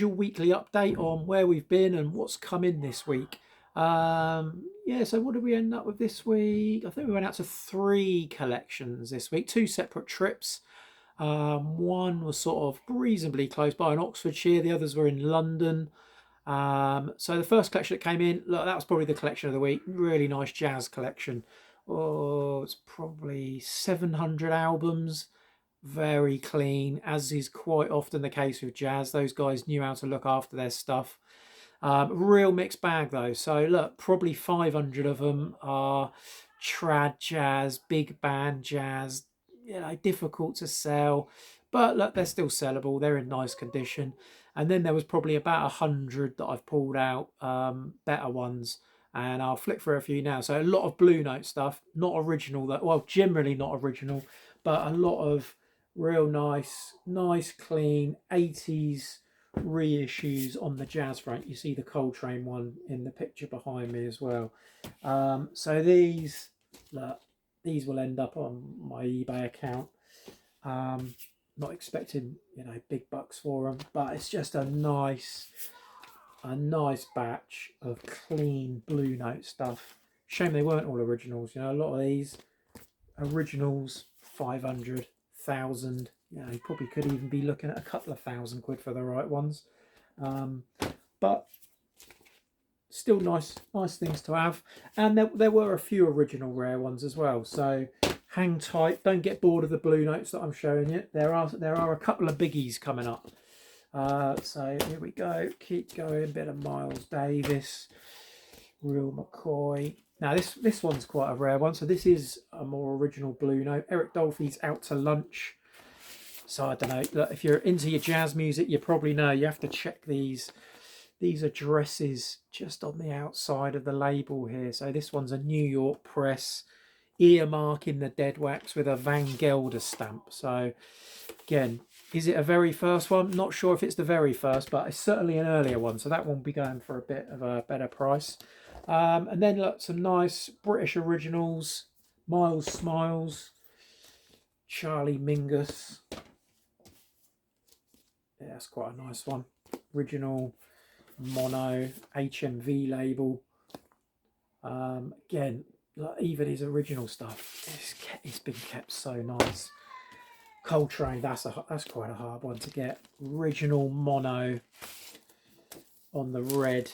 Your weekly update on where we've been and what's come in this week. Yeah, so what did we end up with this week? I think we went out to 3 collections this week, 2 separate trips. One was sort of reasonably close by in Oxfordshire, the others were in London. So the first collection that came in, look, that was probably the collection of the week. Really nice jazz collection. Oh, it's probably 700 albums. Very clean, as is quite often the case with jazz. Those guys knew how to look after their stuff. Real mixed bag though. So look, probably 500 of them are trad jazz, big band jazz. You know, difficult to sell, but look, they're still sellable. They're in nice condition. And then there was probably about 100 that I've pulled out, better ones. And I'll flick through a few now. So a lot of Blue Note stuff, not original. That well, generally not original, but a lot of real nice, clean 80s reissues on the jazz front. You see the Coltrane one in the picture behind me as well. So these, look, these will end up on my eBay account. Not expecting, you know, big bucks for them, but it's just a nice batch of clean Blue Note stuff. Shame they weren't all originals. You know, a lot of these originals, 500, 1,000. You know, you probably could even be looking at a couple of £1,000 for the right ones. But still nice things to have. And there were a few original rare ones as well. So hang tight. Don't get bored of the Blue Notes that I'm showing you. There are a couple of biggies coming up. So here we go. Keep going. Bit of Miles Davis, Real McCoy. Now this one's quite a rare one. So this is a more original Blue Note. Eric Dolphy's Out to Lunch. So I don't know. Look, if you're into your jazz music, you probably know you have to check these addresses just on the outside of the label here. So this one's a New York press, earmark in the dead wax with a Van Gelder stamp. So again, is it a very first one? Not sure if it's the very first, but it's certainly an earlier one. So that one will be going for a bit of a better price. And then look, some nice British originals. Miles Smiles, Charlie Mingus. Yeah, that's quite a nice one. Original mono HMV label. Again, like even his original stuff, it's been kept so nice. Coltrane, that's quite a hard one to get. Original mono on the red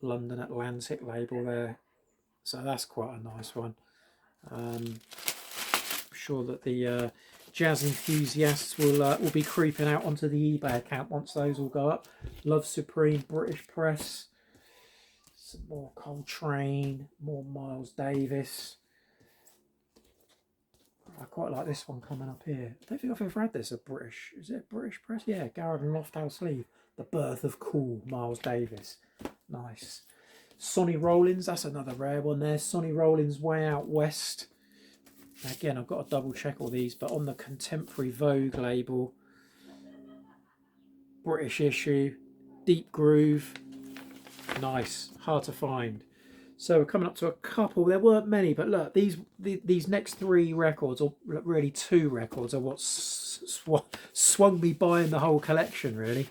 London Atlantic label there, so that's quite a nice one. I'm sure that the jazz enthusiasts will be creeping out onto the eBay account once those all go up. Love Supreme British press. Some more Coltrane, more Miles Davis. I quite like this one coming up here. I don't think I've ever had this. Is it a British press? Yeah, Garrett and Lofthouse sleeve. The Birth of Cool, Miles Davis. Nice. Sonny Rollins, that's another rare one there. Sonny Rollins, Way Out West. Again, I've got to double check all these, but on the Contemporary Vogue label, British issue, Deep Groove. Nice, hard to find. So we're coming up to a couple. There weren't many, but look, these next 3 records, or really 2 records, are what swung me buying the whole collection, really.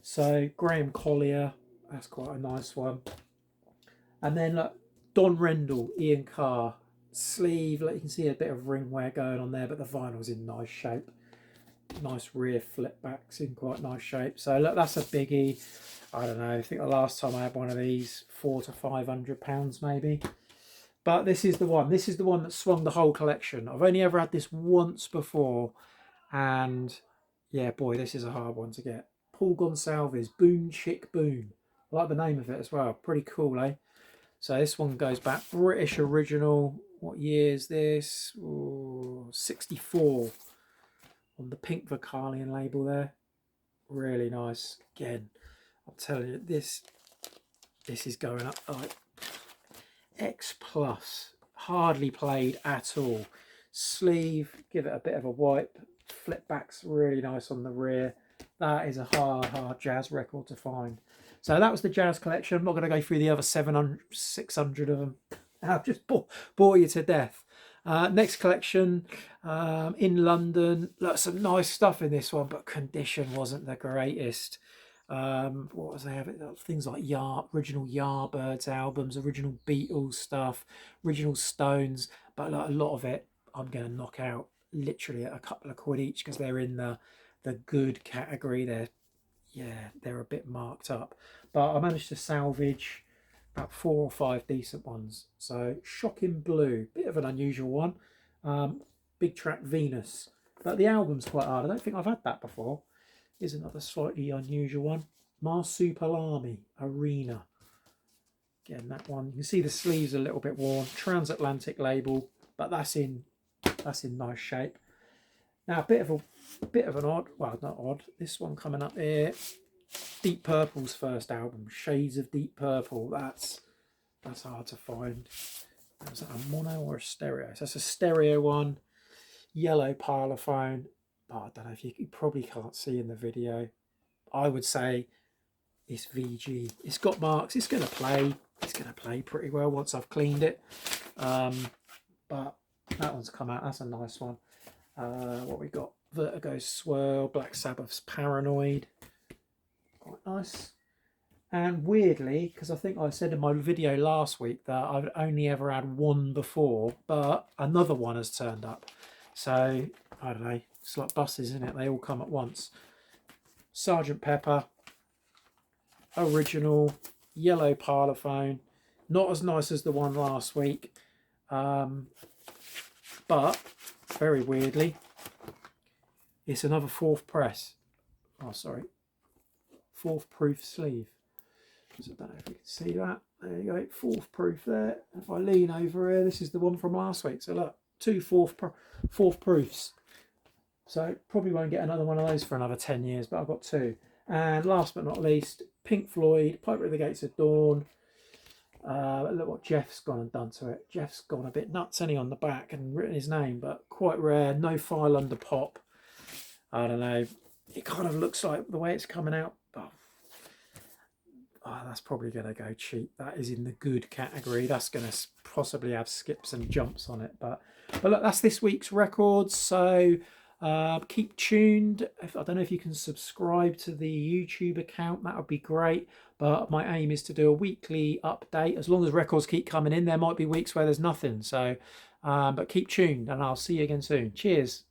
So Graham Collier, that's quite a nice one. And then look, Don Rendell, Ian Carr, sleeve. Like you can see a bit of ring wear going on there, but the vinyl's in nice shape. Nice rear flip backs in quite nice shape. So look, that's a biggie. I don't know, I think the last time I had one of these, £400 to £500 maybe. But this is the one. This is the one that swung the whole collection. I've only ever had this once before. And yeah, boy, this is a hard one to get. Paul Gonsalves, Boon Chick Boon. I like the name of it as well. Pretty cool, eh? So this one goes back. British original. What year is this? Ooh, 64. On the pink Vocalion label there. Really nice. Again, I'm telling you, this is going up like X plus. Hardly played at all. Sleeve, give it a bit of a wipe. Flip backs really nice on the rear. That is a hard jazz record to find. So that was the jazz collection. I'm not going to go through the other 700, 600 of them. I'll just bore you to death. Next collection in London. Look, some nice stuff in this one, but condition wasn't the greatest. What was they? Things like original Yardbirds albums, original Beatles stuff, original Stones, but like, a lot of it I'm going to knock out literally at a couple of quid each because they're in the good category. They're a bit marked up, but I managed to salvage about 4 or 5 decent ones. So Shocking Blue, bit of an unusual one. Big Track Venus, but the album's quite hard. I don't think I've had that before. Here's another slightly unusual one. Marsupilami Arena. Again, that one. You can see the sleeves are a little bit worn. Transatlantic label, but that's in nice shape. Now a bit of an odd, well, not odd. This one coming up here. Deep Purple's first album, Shades of Deep Purple. That's hard to find. Was that a mono or a stereo? So that's a stereo one. Yellow parlophone. Oh, I don't know if you probably can't see in the video. I would say it's VG. It's got marks. It's going to play. It's going to play pretty well once I've cleaned it. But that one's come out. That's a nice one. What we got? Vertigo Swirl, Black Sabbath's Paranoid. Quite nice. And weirdly, because I think I said in my video last week that I've only ever had one before, but another one has turned up. So, I don't know, it's like buses, isn't it? They all come at once. Sergeant Pepper, original, yellow parlophone. Not as nice as the one last week. But, very weirdly, it's another 4th press. Oh, sorry. 4th proof sleeve. So I don't know if you can see that. There you go, 4th proof there. If I lean over here, this is the one from last week. So look, 2 4th proofs. So probably won't get another one of those for another 10 years, but I've got 2. And last but not least, Pink Floyd, Piper at the Gates of Dawn. Look what Jeff's gone and done to it. Jeff's gone a bit nuts, any on the back and written his name, but quite rare. No file under pop. I don't know. It kind of looks like the way it's coming out. Oh, that's probably going to go cheap. That is in the good category. That's going to possibly have skips and jumps on it. But look, that's this week's records. So keep tuned. I don't know if you can subscribe to the YouTube account. That would be great. But my aim is to do a weekly update. As long as records keep coming in, there might be weeks where there's nothing. So, but keep tuned and I'll see you again soon. Cheers.